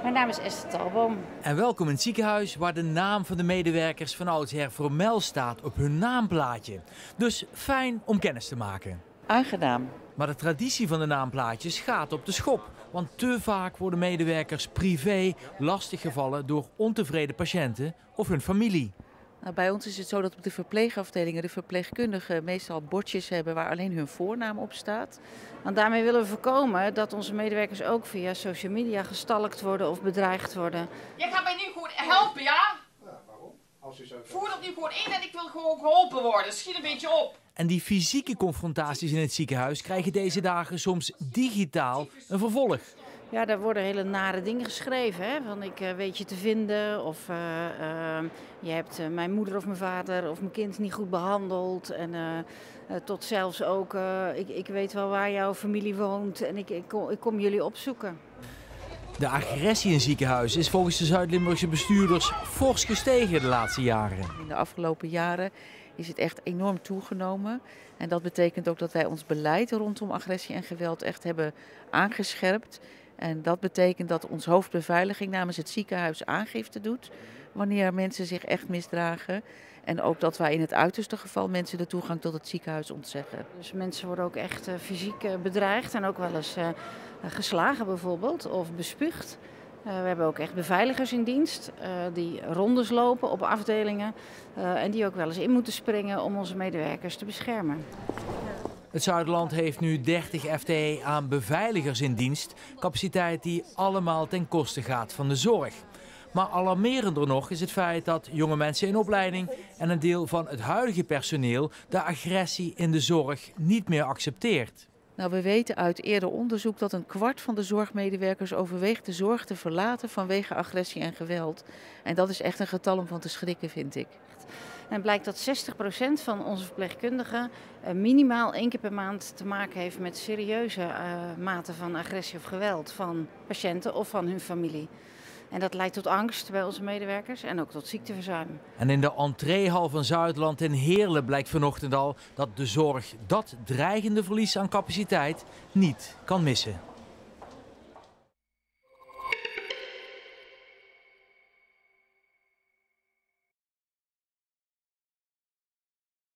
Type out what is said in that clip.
Mijn naam is Esther Talboom. En welkom in het ziekenhuis waar de naam van de medewerkers van oudsher formeel staat op hun naamplaatje. Dus fijn om kennis te maken. Aangenaam. Maar de traditie van de naamplaatjes gaat op de schop. Want te vaak worden medewerkers privé lastiggevallen door ontevreden patiënten of hun familie. Nou, bij ons is het zo dat op de verpleegafdelingen de verpleegkundigen meestal bordjes hebben waar alleen hun voornaam op staat. Want daarmee willen we voorkomen dat onze medewerkers ook via social media gestalkt worden of bedreigd worden. Je gaat mij nu gewoon helpen, ja? Ja, waarom? Als u zo Voer dat nu gewoon in en ik wil gewoon geholpen worden. Schiet een beetje op. En die fysieke confrontaties in het ziekenhuis krijgen deze dagen soms digitaal een vervolg. Ja, daar worden hele nare dingen geschreven. Hè? Van ik weet je te vinden of je hebt mijn moeder of mijn vader of mijn kind niet goed behandeld. En tot zelfs ook, ik weet wel waar jouw familie woont en ik kom jullie opzoeken. De agressie in ziekenhuizen is volgens de Zuid-Limburgse bestuurders fors gestegen de laatste jaren. In de afgelopen jaren is het echt enorm toegenomen. En dat betekent ook dat wij ons beleid rondom agressie en geweld echt hebben aangescherpt. En dat betekent dat ons hoofdbeveiliging namens het ziekenhuis aangifte doet wanneer mensen zich echt misdragen. En ook dat wij in het uiterste geval mensen de toegang tot het ziekenhuis ontzeggen. Dus mensen worden ook echt fysiek bedreigd en ook wel eens geslagen bijvoorbeeld of bespuugd. We hebben ook echt beveiligers in dienst die rondes lopen op afdelingen en die ook wel eens in moeten springen om onze medewerkers te beschermen. Het Zuiderland heeft nu 30 FTE aan beveiligers in dienst, capaciteit die allemaal ten koste gaat van de zorg. Maar alarmerender nog is het feit dat jonge mensen in opleiding en een deel van het huidige personeel de agressie in de zorg niet meer accepteert. Nou, we weten uit eerder onderzoek dat 1/4 van de zorgmedewerkers overweegt de zorg te verlaten vanwege agressie en geweld. En dat is echt een getal om van te schrikken, vind ik. En blijkt dat 60% van onze verpleegkundigen minimaal 1 keer per maand te maken heeft met serieuze maten van agressie of geweld van patiënten of van hun familie. En dat leidt tot angst bij onze medewerkers en ook tot ziekteverzuim. En in de entreehal van Zuidland in Heerlen blijkt vanochtend al dat de zorg dat dreigende verlies aan capaciteit niet kan missen.